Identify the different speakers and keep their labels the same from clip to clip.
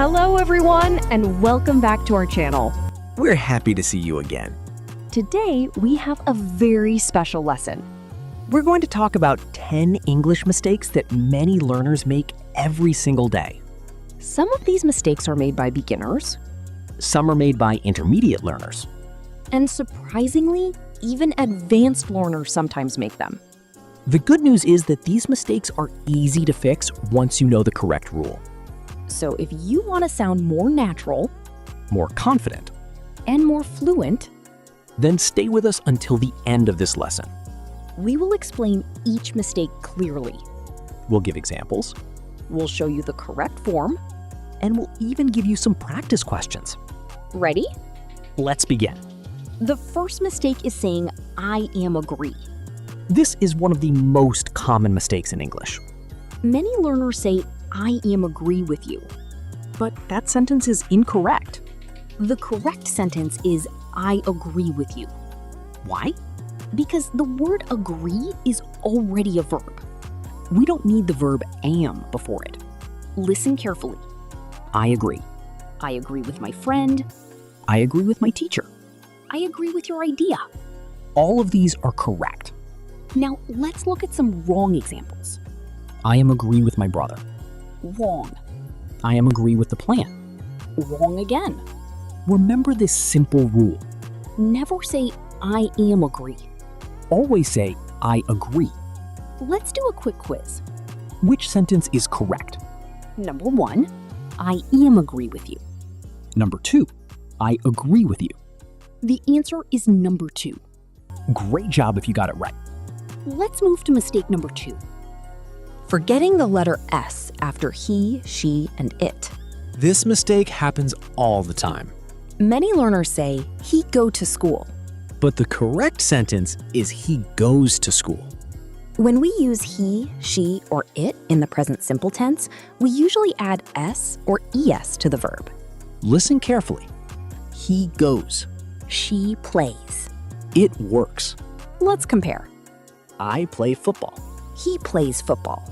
Speaker 1: Hello everyone, and welcome back to our channel.
Speaker 2: We're happy to see you again.
Speaker 1: Today, we have a very special lesson.
Speaker 2: We're going to talk about 10 English mistakes that many learners make every single day.
Speaker 1: Some of these mistakes are made by beginners,
Speaker 2: Some are made by intermediate learners.
Speaker 1: and surprisingly, even advanced learners sometimes make them.
Speaker 2: The good news is that these mistakes are easy to fix once you know the correct rule.
Speaker 1: So if you want to sound more natural
Speaker 2: More confident,
Speaker 1: and more fluent,
Speaker 2: then stay with us until the end of this lesson.
Speaker 1: we will explain each mistake clearly.
Speaker 2: We'll give examples,
Speaker 1: We'll show you the correct form.
Speaker 2: and we'll even give you some practice questions.
Speaker 1: Ready?
Speaker 2: Let's begin.
Speaker 1: The first mistake is saying, I am agree.
Speaker 2: This is one of the most common mistakes in English.
Speaker 1: Many learners say, I am agree with you.
Speaker 2: But that sentence is incorrect.
Speaker 1: The correct sentence is, I agree with you.
Speaker 2: Why?
Speaker 1: Because the word agree is already a verb.
Speaker 2: We don't need the verb am before it.
Speaker 1: Listen carefully.
Speaker 2: I agree.
Speaker 1: I agree with my friend.
Speaker 2: I agree with my teacher.
Speaker 1: I agree with your idea.
Speaker 2: All of these are correct.
Speaker 1: Now let's look at some wrong examples.
Speaker 2: I am agree with my brother.
Speaker 1: Wrong.
Speaker 2: I am agree with the plan.
Speaker 1: Wrong again.
Speaker 2: Remember this simple rule.
Speaker 1: Never say, I am agree.
Speaker 2: Always say, I agree.
Speaker 1: Let's do a quick quiz.
Speaker 2: Which sentence is correct?
Speaker 1: Number 1, I am agree with you.
Speaker 2: Number 2, I agree with you.
Speaker 1: The answer is number 2.
Speaker 2: Great job if you got it right.
Speaker 1: Let's move to mistake number 2. Forgetting the letter S after he, she, and it.
Speaker 3: This mistake happens all the time.
Speaker 1: Many learners say, he go to school.
Speaker 3: But the correct sentence is he goes to school.
Speaker 1: When we use he, she, or it in the present simple tense, we usually add s or es to the verb.
Speaker 3: Listen carefully. He goes.
Speaker 1: She plays.
Speaker 3: It works.
Speaker 1: Let's compare.
Speaker 3: I play football.
Speaker 1: He plays football.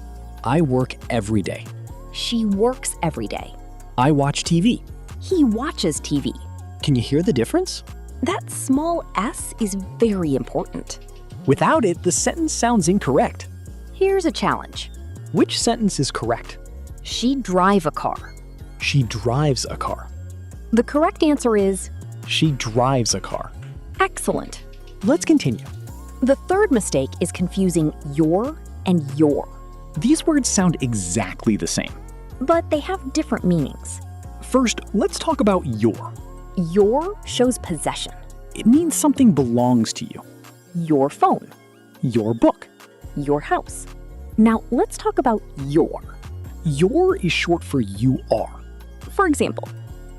Speaker 3: I work every day.
Speaker 1: She works every day.
Speaker 3: I watch TV.
Speaker 1: He watches TV.
Speaker 3: Can you hear the difference?
Speaker 1: That small s is very important.
Speaker 2: Without it, the sentence sounds incorrect.
Speaker 1: Here's a challenge.
Speaker 2: Which sentence is correct?
Speaker 1: She drive a car.
Speaker 3: She drives a car.
Speaker 1: The correct answer is
Speaker 3: She drives a car.
Speaker 1: excellent.
Speaker 2: Let's continue.
Speaker 1: The third mistake is confusing your and your,
Speaker 2: These words sound exactly the same.
Speaker 1: but they have different meanings.
Speaker 2: First, let's talk about your.
Speaker 1: Your shows possession.
Speaker 2: It means something belongs to you.
Speaker 1: Your phone.
Speaker 2: Your book.
Speaker 1: Your house. Now let's talk about your.
Speaker 2: Your is short for you are.
Speaker 1: For example,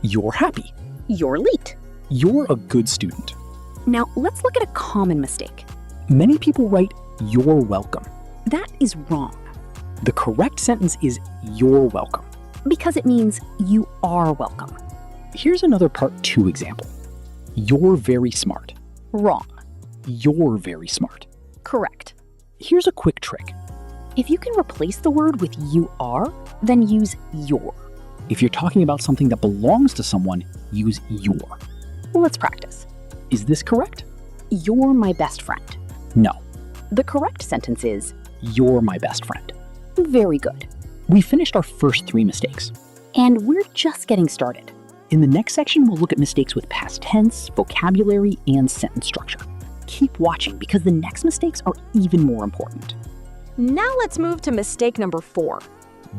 Speaker 2: You're happy.
Speaker 1: you're late.
Speaker 2: You're a good student.
Speaker 1: Now let's look at a common mistake.
Speaker 2: Many people write, you're welcome.
Speaker 1: That is wrong
Speaker 2: The correct sentence is, you're welcome.
Speaker 1: because it means you are welcome.
Speaker 2: Here's another part 2 example. You're very smart.
Speaker 1: Wrong.
Speaker 2: You're very smart.
Speaker 1: Correct.
Speaker 2: Here's a quick trick.
Speaker 1: If you can replace the word with you are, then use your.
Speaker 2: If you're talking about something that belongs to someone, use your.
Speaker 1: Let's practice.
Speaker 2: Is this correct?
Speaker 1: You're my best friend.
Speaker 2: No.
Speaker 1: The correct sentence is
Speaker 2: You're my best friend.
Speaker 1: very good.
Speaker 2: We finished our first 3 mistakes.
Speaker 1: And we're just getting started.
Speaker 2: In the next section, we'll look at mistakes with past tense, vocabulary, and sentence structure. Keep watching because the next mistakes are even more important.
Speaker 1: Now let's move to mistake number 4.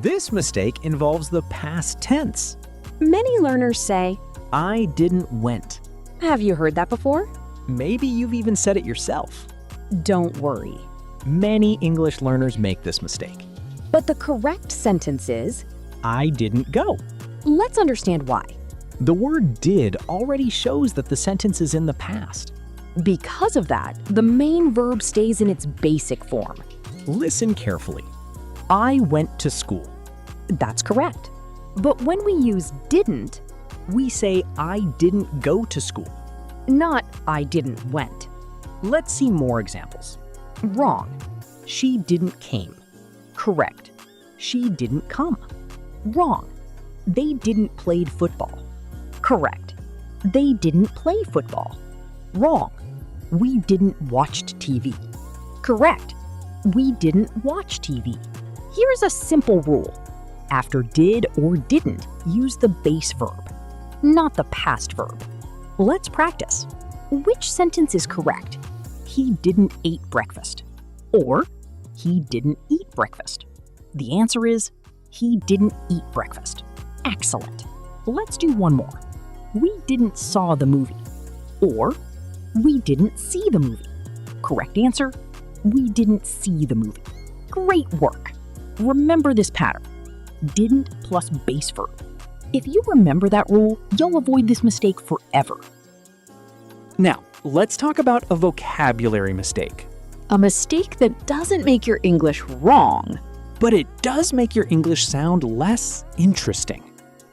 Speaker 3: This mistake involves the past tense.
Speaker 1: Many learners say,
Speaker 3: I didn't went.
Speaker 1: have you heard that before?
Speaker 3: Maybe you've even said it yourself.
Speaker 1: Don't worry.
Speaker 3: Many English learners make this mistake.
Speaker 1: But the correct sentence is,
Speaker 3: I didn't go.
Speaker 1: let's understand why.
Speaker 3: The word did already shows that the sentence is in the past.
Speaker 1: Because of that, the main verb stays in its basic form.
Speaker 3: Listen carefully. I went to school.
Speaker 1: That's correct. But when we use didn't,
Speaker 2: We say, I didn't go to school.
Speaker 1: not I didn't went.
Speaker 2: Let's see more examples.
Speaker 1: Wrong.
Speaker 2: She didn't came.
Speaker 1: Correct.
Speaker 2: She didn't come.
Speaker 1: Wrong.
Speaker 2: They didn't play football. Correct. They didn't play football. Wrong. We didn't watched TV. Correct. We didn't watch TV. Here's a simple rule. After did or didn't, use the base verb, not the past verb. Let's practice. Which sentence is correct? He didn't eat breakfast. Or he didn't eat breakfast. The answer is he didn't eat breakfast. Excellent. Let's do one more. We didn't saw the movie. Or we didn't see the movie. Correct answer, we didn't see the movie. Great work. Remember this pattern. Didn't plus base verb. If you remember that rule, you'll avoid this mistake forever.
Speaker 3: Now, let's talk about a vocabulary mistake.
Speaker 2: A mistake that doesn't make your English wrong.
Speaker 3: But it does make your English sound less interesting.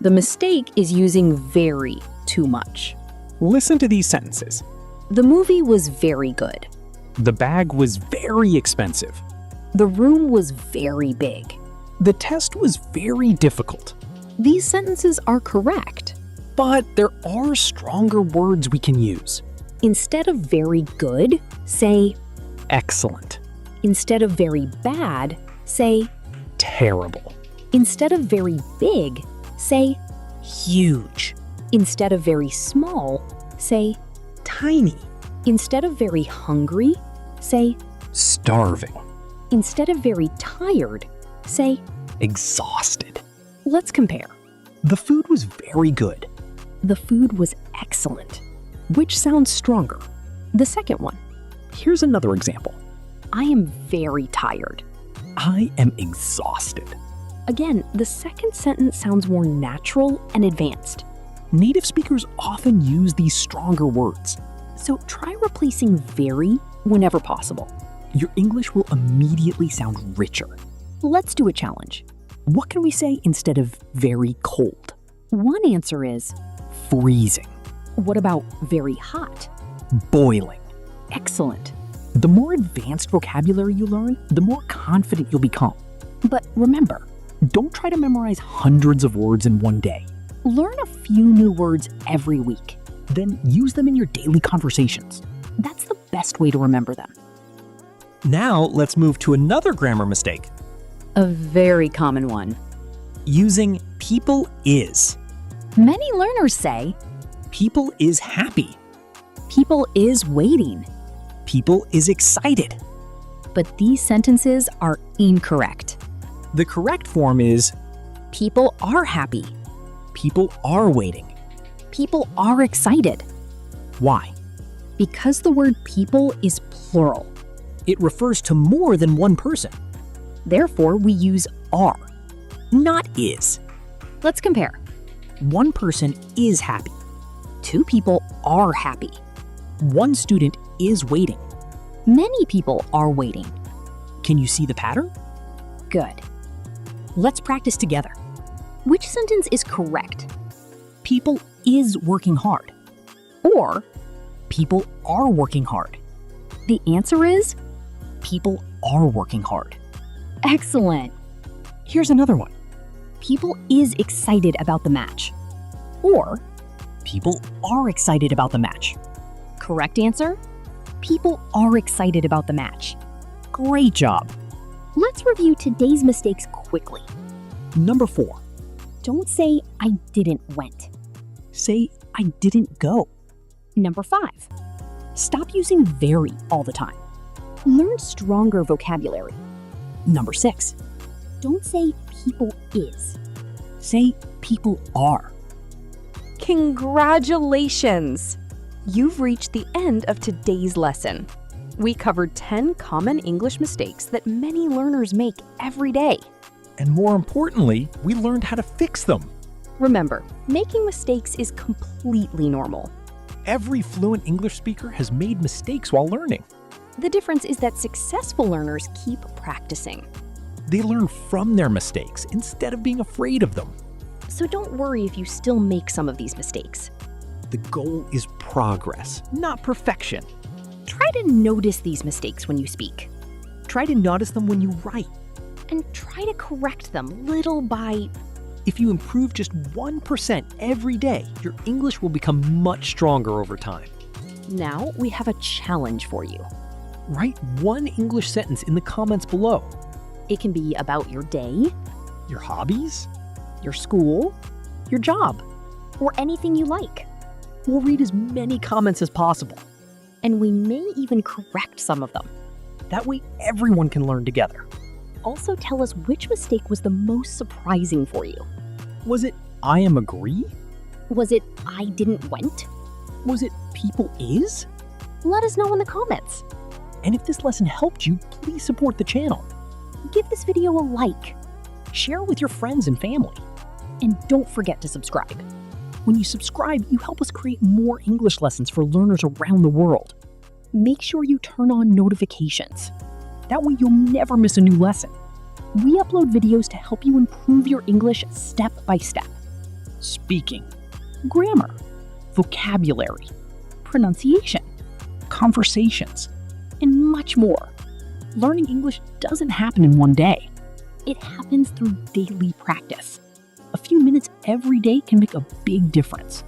Speaker 2: The mistake is using very too much.
Speaker 3: Listen to these sentences.
Speaker 1: The movie was very good.
Speaker 3: The bag was very expensive.
Speaker 1: The room was very big.
Speaker 3: The test was very difficult.
Speaker 1: These sentences are correct.
Speaker 3: But there are stronger words we can use.
Speaker 1: Instead of very good, say
Speaker 3: Excellent.
Speaker 1: instead of very bad, say
Speaker 3: Terrible.
Speaker 1: instead of very big, say
Speaker 3: Huge.
Speaker 1: instead of very small, say
Speaker 3: Tiny.
Speaker 1: instead of very hungry, say
Speaker 3: Starving.
Speaker 1: instead of very tired, say
Speaker 3: Exhausted.
Speaker 1: let's compare.
Speaker 3: The food was very good.
Speaker 1: The food was excellent. Which sounds stronger? The second one.
Speaker 3: Here's another example.
Speaker 1: I am very tired.
Speaker 3: I am exhausted.
Speaker 1: Again, the second sentence sounds more natural and advanced.
Speaker 3: Native speakers often use these stronger words.
Speaker 1: So try replacing very whenever possible.
Speaker 3: Your English will immediately sound richer.
Speaker 1: Let's do a challenge.
Speaker 3: What can we say instead of very cold?
Speaker 1: One answer is,
Speaker 3: Freezing.
Speaker 1: what about very hot?
Speaker 3: Boiling.
Speaker 1: Excellent.
Speaker 3: The more advanced vocabulary you learn, the more confident you'll become.
Speaker 1: But remember,
Speaker 3: Don't try to memorize hundreds of words in one day.
Speaker 1: learn a few new words every week.
Speaker 3: Then use them in your daily conversations.
Speaker 1: That's the best way to remember them.
Speaker 4: Now let's move to another grammar mistake.
Speaker 1: A very common one.
Speaker 4: Using people is.
Speaker 1: Many learners say,
Speaker 4: People is happy.
Speaker 1: people is waiting.
Speaker 4: People is excited.
Speaker 1: But these sentences are incorrect.
Speaker 4: The correct form is
Speaker 1: People are happy.
Speaker 4: people are waiting.
Speaker 1: People are excited.
Speaker 4: Why?
Speaker 1: Because the word people is plural.
Speaker 4: It refers to more than one person.
Speaker 1: Therefore, we use are.
Speaker 4: Not is.
Speaker 1: Let's compare.
Speaker 4: One person is happy.
Speaker 1: Two people are happy.
Speaker 4: One student is waiting.
Speaker 1: Many people are waiting.
Speaker 4: Can you see the pattern?
Speaker 1: Good.
Speaker 4: Let's practice together.
Speaker 1: Which sentence is correct?
Speaker 4: People is working hard.
Speaker 1: Or
Speaker 4: People are working hard.
Speaker 1: the answer is
Speaker 4: People are working hard.
Speaker 1: excellent.
Speaker 4: Here's another one.
Speaker 1: People is excited about the match. Or
Speaker 4: People are excited about the match.
Speaker 1: correct answer, people are excited about the match.
Speaker 4: Great job.
Speaker 1: Let's review today's mistakes quickly.
Speaker 4: Number 4.
Speaker 1: Don't say I didn't went.
Speaker 4: Say I didn't go.
Speaker 1: Number 5. Stop using very all the time. Learn stronger vocabulary.
Speaker 4: Number 6.
Speaker 1: Don't say people is.
Speaker 4: Say people are.
Speaker 5: Congratulations! You've reached the end of today's lesson. We covered 10 common English mistakes that many learners make every day.
Speaker 4: And more importantly, we learned how to fix them.
Speaker 5: Remember, making mistakes is completely normal.
Speaker 4: Every fluent English speaker has made mistakes while learning.
Speaker 5: The difference is that successful learners keep practicing.
Speaker 4: They learn from their mistakes instead of being afraid of them.
Speaker 5: So don't worry if you still make some of these mistakes.
Speaker 4: The goal is progress, not perfection.
Speaker 5: Try to notice these mistakes when you speak,
Speaker 4: Try to notice them when you write.
Speaker 5: and try to correct them little by
Speaker 3: If you improve just 1% every day, your English will become much stronger over time.
Speaker 2: Now we have a challenge for you.
Speaker 3: Write one English sentence in the comments below.
Speaker 2: It can be about your day,
Speaker 3: Your hobbies?
Speaker 2: your school, your job, or anything you like.
Speaker 3: We'll read as many comments as possible.
Speaker 2: And we may even correct some of them.
Speaker 3: That way everyone can learn together.
Speaker 2: Also tell us which mistake was the most surprising for you.
Speaker 3: Was it I am agree?
Speaker 2: Was it I didn't went?
Speaker 3: Was it people is?
Speaker 2: Let us know in the comments.
Speaker 3: And if this lesson helped you, please support the channel.
Speaker 2: Give this video a like.
Speaker 3: Share with your friends and family.
Speaker 2: And don't forget to subscribe.
Speaker 3: When you subscribe, you help us create more English lessons for learners around the world.
Speaker 2: Make sure you turn on notifications.
Speaker 3: That way you'll never miss a new lesson.
Speaker 2: We upload videos to help you improve your English step by step.
Speaker 3: Speaking,
Speaker 2: Grammar,
Speaker 3: vocabulary,
Speaker 2: pronunciation,
Speaker 3: conversations.
Speaker 2: and much more.
Speaker 3: Learning English doesn't happen in one day.
Speaker 2: It happens through daily practice.
Speaker 3: A few minutes every day can make a big difference.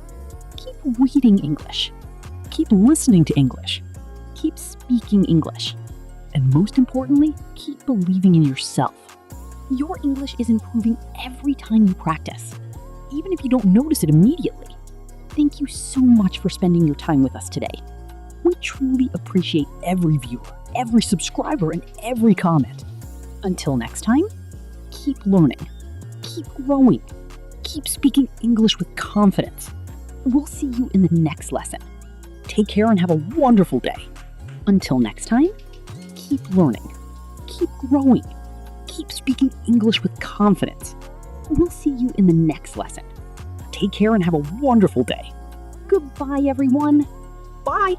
Speaker 2: Keep reading English.
Speaker 3: Keep listening to English.
Speaker 2: Keep speaking English.
Speaker 3: And most importantly, keep believing in yourself.
Speaker 2: Your English is improving every time you practice.
Speaker 3: Even if you don't notice it immediately.
Speaker 2: Thank you so much for spending your time with us today.
Speaker 3: We truly appreciate every viewer, every subscriber, and every comment.
Speaker 2: Until next time, keep learning, keep growing, keep speaking English with confidence. We'll see you in the next lesson.
Speaker 3: Take care and have a wonderful day.
Speaker 2: Until next time, keep learning, keep growing, keep speaking English with confidence. We'll see you in the next lesson.
Speaker 3: Take care and have a wonderful day.
Speaker 2: Goodbye, everyone.
Speaker 3: Bye.